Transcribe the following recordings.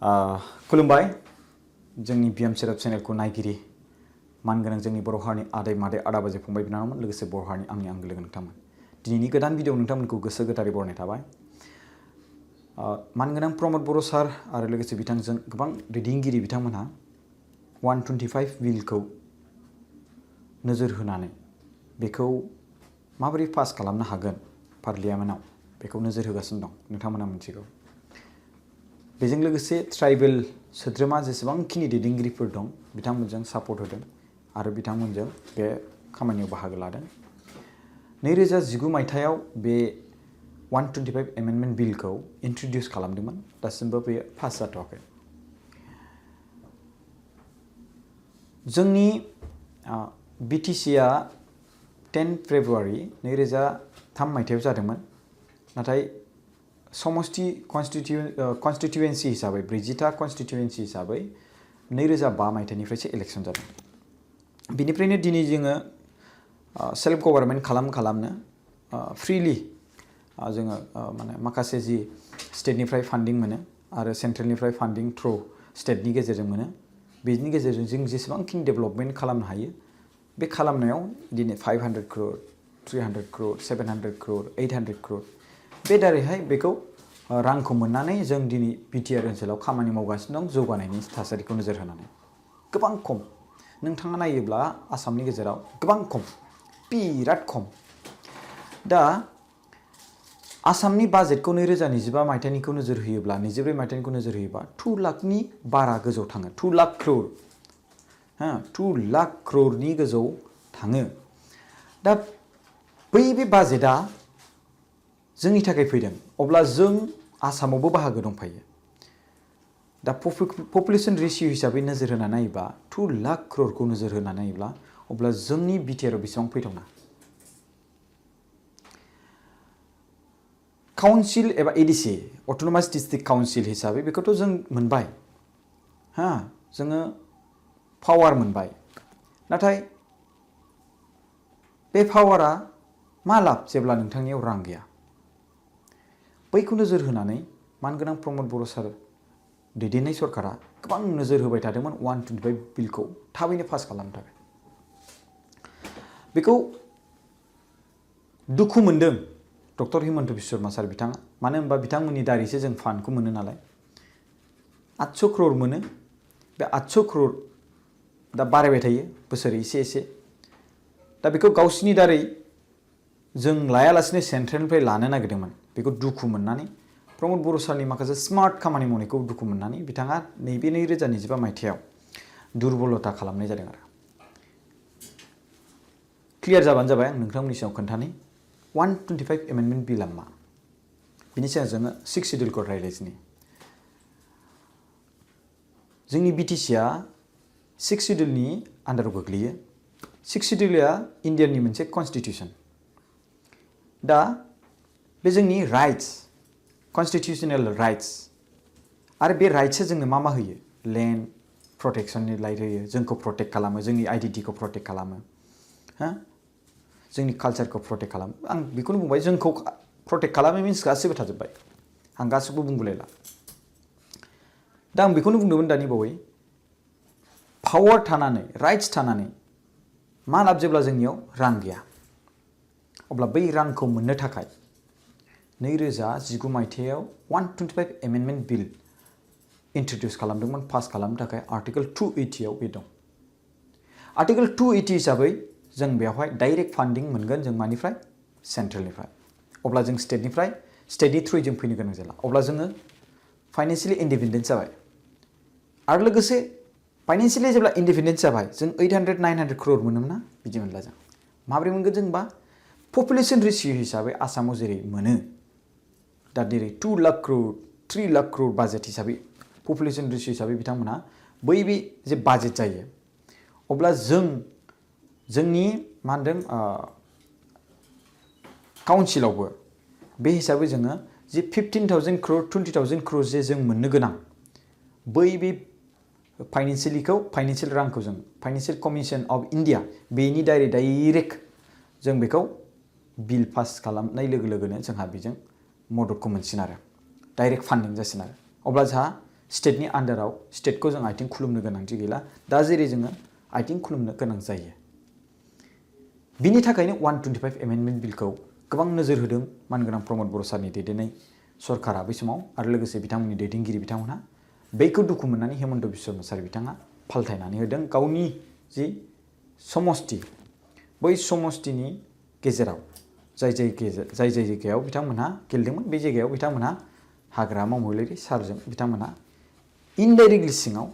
खुलुमबाय जोंनि बिएम सेराप चेनेलखौ नायगिरि मानगोनां जोंनि बर' हारिनि आदै मादै आदा बाजै फंबाय बिनानावमोन लोगोसे बर' हारिनि आंनि आंगो लोगो नोंथांमोन दिनैनि गोदान भिडिअ नोंथांमोनखौ गोसो गोथारै बरायनाय थाबाय मानगोनां प्रमद बर' सार आरो लोगोसे बिथांजों गोबां दैदेनगिरि बिथांमोनहा 125 बिलखौ नोजोर होनानै बेखौ माबोरै पास खालामनो हागोन पार्लियामेन्टआव बेखौ नोजोर होगासिनो दं नोंथांमोना मिथिगौ बेजों लोगोसे ट्राइबेल सोद्रोमा जेसेबांखिनि दैदेनगिरिफोर दं बिथांमोनजों सापर्ट होदों आरो बिथांमोनजों बे खामानियाव बाहागो लादों 2019 मायथाइयाव बे 125 एमेन्डमेन्ट बिलखौ इन्ट्रडिउस खालामदोंमोन दासिमबो बे पास जाथ'वाखै जोंनि बिटिसिआ 10 फेब्रुवारि 2003 मायथाइयाव जादोंमोन नाथाय समष्टि कन्स्टिट्युएन्सि हिसाबै 40टा कन्स्टिट्युएन्सि हिसाबै 2005 मायथाइनिफ्रायसो इलेक्सन जादों बिनिफ्रायनो दिनै जोङो सेल्फ गभर्नमेन्ट खालामनो फ्रिलि जोङो माने माखासे जि स्टेटनिफ्राय फान्डिं मोनो आरो सेन्ट्रेलनिफ्राय फान्डिं थ्रु स्टेटनि गेजेरजों मोनो बेनि गेजेरजों जों जेसेबांखिनि डेभेलपमेन्ट खालामनो हायो बे खालामनायाव दिनै 500 crore 300 crore 700 crore 800 crore बे दारैहाय बेखौ रांखौ मोननानै जों दिनै बिटिआर ओनसोलाव खामानि मावगासिनो दं जौगानायनि थासारिखौ नोजोर होनानै गोबां खम नोंथाङा नायोब्ला आसामनि गेजेराव गोबां खम बिराद खम दा आसामनि बाजेटखौ 2025 मायथाइनिखौ नोजोर होयोब्ला 24 मायथाइनिखौ नोजोर होयोबा 2 लाखनि बारा गोजौ थाङो 2 लाख crore 2 लाख crore नि गोजौ थाङो दा बे बाजेटआ जोंनि थाखाय फैदों अब्ला जों आसामावबो बाहागो दंफायो दा पपुलेसन रेशियो हिसाबै नोजोर होना नायोब्ला 2 लाख crore नोजोर होना नायोब्ला अब्ला जोंनि बिटिआरआव बेसेबां फैथावना काउन्सिल एबा एडिसि अट'नमास डिस्ट्रिक्ट काउन्सिल हिसाबै बेखौथ' जों मोनबाय जोङो पावार मोनबाय नाथाय बे पावारा मा लाब जेब्ला नोंथांनियाव रां गैया बैखौ नोजोर होनानै मानगोनां प्रमद बर' सार दैदेननाय सरकारा गोबां नोजोर होबाय थादोंमोन 125 बिलखौ थाबैनो पास खालामनो थाखाय बेखौ दुखु मोनदों डक्टर हिमन्त बिश्व शर्मा सार बिथाङा मानो होनबा बिथांमोननि दारैसो जों फान्डखौ मोनो नालाय 800 crore मोनो बे 800 crore दा बारायबाय थायो बोसोरै एसे दा बेखौ गावसिनि दारै जों लायालासिनो सेन्ट्रेलनिफ्राय लानो नागिरदोंमोन बेखौ दुखु मोननानै प्रमद बर' सारनि माखासे स्मार्ट खामानि मावनायखौ दुखु मोननानै बिथाङा नैबे 2025 मायथाइयाव दुरबलता खालामनाय जादों आरो क्लियार जाबानो जाबाय आं नोंथांमोननि सिगाङाव खोन्थानि 125 एमेन्डमेन्ट बिलआ मा बिनि सायाव जोङो 6 शिड्युलखौ रायज्लायदिनि जोंनि बिटिसिआ 6 शिड्युलनि आन्डाराव गोग्लैयो 6 शिड्युलआ इन्डियानि मोनसे कन्स्टिटिउसन दा बे जोंनि राइट्स कन्स्टिटिउसनेल राइट्स आरो बे राइट्सआ जोंनो मा होयो लेन्ड प्रटेक्शननि राइट होयो जोंखौ प्रटेक्ट खालामो जोंनि आइडेन्टिटिखौ प्रटेक्ट खालामो जोंनि कालचारखौ प्रटेक्ट खालामो आं बेखौनो बुंबाय जोंखौ प्रटेक्ट खालामो मिन्स गासिबो थाजोब्बाय आं गासिबो बुंबोलायला दा आं बेखौनो बुंदोंमोन दानि बावै पावार थानानै राइट्स थानानै मा लाब जेब्ला जोंनियाव रां गैया अब्ला बै रांखौ मोननो थाखाय 2019 मायथाइयाव 125 एमेन्डमेन्ट बिल इन्ट्रडिउस खालामदोंमोन पास खालामनो थाखाय आर्टिकल 280 आव बे दं आर्टिकल 280 हिसाबै जों बेवहाय डाइरेक्ट फान्डिं मोनगोन जों मानिफ्राय सेन्ट्रेलनिफ्राय अब्ला जों स्टेटनि थ्रुयै जों फैनो गोनां जाला अब्ला जोङो फाइनेन्सियेलि इन्डिपेन्डेन्ट जाबाय आरो लोगोसे फाइनेन्सियेलि जेब्ला इन्डिपेन्डेन्ट जाबाय जों 800-900 crore मोनोमोन ना बिदि मोनला जों माबोरै मोनगोन जों बा पपुलेसन रेशियो हिसाबै आसामाव जेरै मोनो दा जेरै 2 lakh crore 3 lakh crore budget हिसाबै पपुलेसन रेशियो हिसाबै बिथांमोनहा बे जे बाजेट जायो अब्ला जोंनि मा होनदों काउन्सिलावबो बे हिसाबै जोङो जे 15,000 crore 20,000 crore जे जों मोननो गोनां बे फाइनेन्सियेल रांखौ जों फाइनेन्सियेल कमिसन अफ इन्डिया बेनि डाइरेक्ट जों बेखौ बिल पास खालामनाय लोगो लोगोनो जोंहा बेजों मददखौ मोनसिन आरो डाइरेक्ट फान्डिं जासिन आरो अब्ला जोंहा स्टेटनि आन्डाराव स्टेटखौ जों आथिं खुलुमनो गोनांथि गैला दा जेरै जोङो आथिं खुलुमनो गोनां जायो बिनि थाखायनो 125 एमेन्डमेन्ट बिलखौ गोबां नोजोर होदों मानगोनां प्रमद बर' सारनि दैदेननाय सरकारा बै समाव आरो लोगोसे बिथांमोननि दैदेनगिरि बिथांमोनहा बैखौ दुखु मोननानै हेमन्त बिश्व मुसाहारि बिथाङा फालथायनानै होदों गावनि जि समष्टि बै समष्टिनि गेजेराव जाय जायगायाव बिथांमोनहा गेलेदोंमोन बे जायगायाव बिथांमोनहा हाग्रामा महिलारि सारजों बिथांमोनहा इनडाइरेक्टलि सिङाव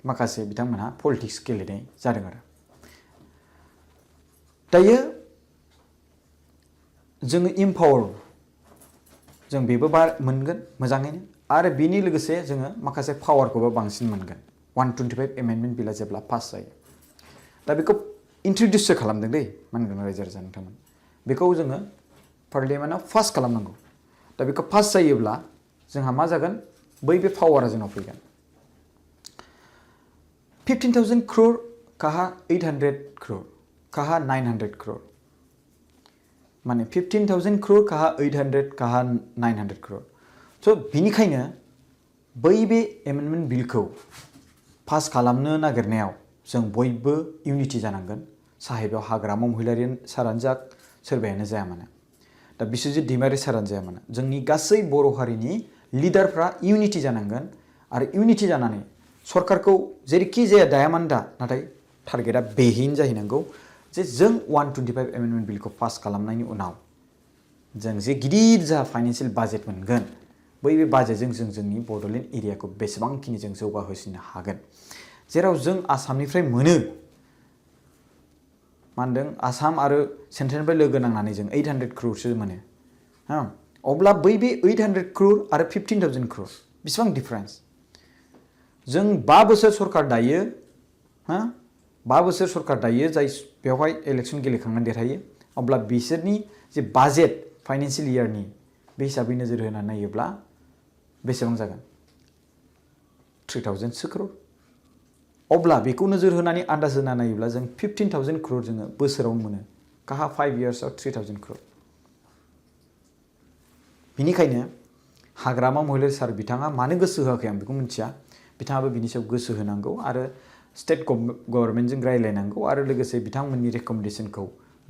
माखासे बिथांमोनहा पलिटिक्स गेलेनाय जादों आरो दायो जोङो इम्पावर जों बेबो मोनगोन मोजाङैनो आरो बेनि लोगोसे जोङो माखासे पावारखौबो बांसिन मोनगोन 125 एमेन्डमेन्ट बिला जेब्ला पास जायो दा बेखौ इन्ट्रडिउससो खालामदों दै मानगोनां रायजो राजा नोंथांमोन बेखौ जोङो पार्लियामेन्टआव पास खालामनांगौ दा बेखौ पास जायोब्ला जोंहा मा जागोन बै बे पावारा जोंनाव फैगोन 15,000 crore कहा 800 crore कहा 900 crore माने 15,000 crore कहा 800 कहा 900 crore स' बिनिखायनो बै बे एमेन्डमेन्ट बिलखौ पास खालामनो नागिरनायाव जों बयबो इउनिटि जानांगोन साहेबाव हाग्रामा महिलारि सारानो जा सोरबायानो जाया मानो दा बिश्वजित दैमारि सारानो जाया मानो जोंनि गासै बर' हारिनि लिडारफ्रा इउनिटि जानांगोन आरो इउनिटि जानानै सरकारखौ जेरैखि जाया दायामानो दा नाथाय टारगेटआ बेहैनो जाहैनांगौ जे जों 125 एमेन्डमेन्ट बिलखौ पास खालामनायनि उनाव जों जे गिदिर जा फाइनान्सियेल बाजेट मोनगोन बै बे बाजेटजों जों जोंनि बड'लेण्ड एरियाखौ बेसेबांखिनि जों जौगाहोसिननो हागोन जेराव जों आसामनिफ्राय मोनो मा होनदों आसाम आरो सेन्ट्रेलनिफ्राय लोगो नांनानै जों 800 crore मोनो अब्ला बै बे 800 crore आरो 15,000 crore बेसेबां डिफारेन्स जों 5 बोसोर सरकार दायो 5 बोसोर सरकार दायो जाय बेवहाय इलेक्शन गेलेखांनानै देरहायो अब्ला बिसोरनि जे बाजेट फाइनान्सियेल इयारनि बे हिसाबै नोजोर होनानै नायोब्ला बेसेबां जागोन 3,000 crore अब्ला बेखौ नोजोर होनानै आन्दाज होना नायोब्ला जों 15,000 crore जोङो बोसोराव मोनो काहा 5 yearsआव 3,000 crore बिनिखायनो हाग्रामा महिलारि सार बिथाङा मानो गोसो होआखै आं बेखौ मिथिया बिथाङाबो बिनि सायाव गोसो होनांगौ आरो स्टेट गभर्नमेन्टजों रायलायनांगौ आरो लोगोसे बिथांमोननि रेकमेन्डेसनखौ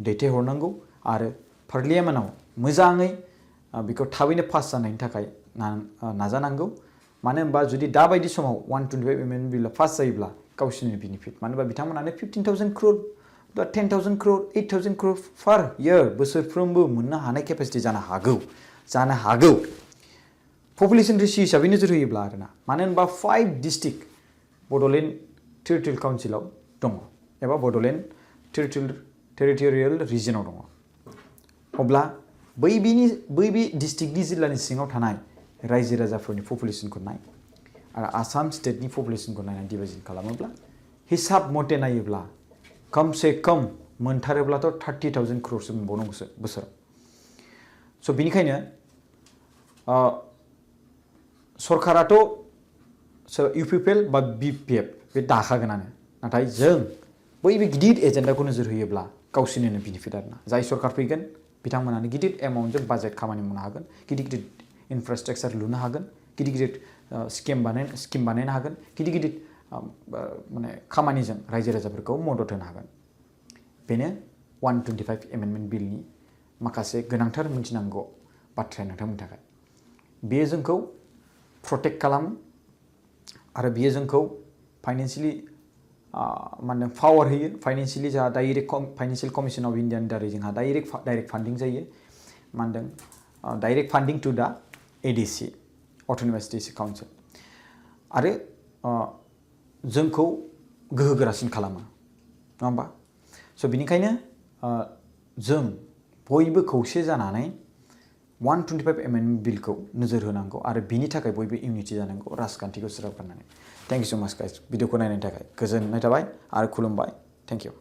दैथायहरनांगौ आरो पार्लियामेन्टआव मोजाङै बेखौ थाबैनो पास जानायनि थाखाय नाजानांगौ मानो होनबा जुदि दाबायदि समाव 125 एमेन्डमेन्ट बिलआ पास जायोब्ला गावसोरनि बेनिफिट मानो होनबा बिथांमोनानो 15,000 crore बा 10,000 crore 8,000 crore पार इयार बोसोरफ्रोमबो मोननो हानाय केपासिटि जानो हागौ पपुलेशन रेशियो हिसाबै नोजोर होयोब्ला आरोना मानो होनबा 5 डिस्ट्रिक्ट बड'लेण्ड टेरिटरियेल काउन्सिलाव दङ एबा बड'लेण्ड टेरिटरियेल रिजनाव दङ अब्ला बै बे डिस्ट्रिक्टनि जिल्लानि सिङाव थानाय रायजो राजाफोरनि पपुलेशनखौ नाय आरो आसाम स्टेटनि पपुलेशनखौ नायनानै डिभिजन खालामोब्ला हिसाब मथे नायोब्ला खमसे खम मोनथारोब्लाथ' 30,000 crore मोनबावनांगौसो बोसोराव स' बिनिखायनो सरकाराथ' इउपिपिएल बा बिपिएफ बे दाखागोनानो नाथाय जों बै बे गिदिर एजेन्डाखौ नोजोर होयोब्ला गावसोरनिनो बेनिफिट आरोना जाय सरकार फैगोन बिथांमोनानो गिदिर एमाउन्टजों बाजेट खामानि मावनो हागोन गिदिर इनफ्रास्ट्राक्चार लुनो हागोन गिदिर स्किम बानायनो हागोन गिदिर माने खामानिजों रायजो राजाफोरखौ मदद होनो हागोन बेनो 125 एमेन्डमेन्ट बिलनि माखासे गोनांथार मिथिनांगौ बाथ्राया नोंथांमोननि थाखाय बेयो जोंखौ प्रटेक्ट खालामो आरो बियो जोंखौ फाइनान्सियेलि माने पावार होयो फाइनान्सियेलि जोंहा डाइरेक्ट फाइनान्सियेल कमिसन अफ इन्डियानि दारै जोंहा डाइरेक्ट फान्डिं जायो मा होनदों डाइरेक्ट फान्डिं टु दा एडिसि अट'नमास डिस्ट्रिक्ट काउन्सिल आरो जोंखौ गोहोगोरासिन खालामो नङा होमबा स' बिनिखायनो जों बयबो खौसे जानानै 125 एमेन्डमेन्ट बिलखौ नोजोर होनांगौ आरो बिनि थाखाय बयबो इउनिटि जानांगौ राजखान्थिखौ ज्राब गारनानै थेंक इउ स' माच गाइस भिडिअखौ नायनायनि थाखाय गोजोननाय थाबाय आरो खुलुमबाय थेंक इउ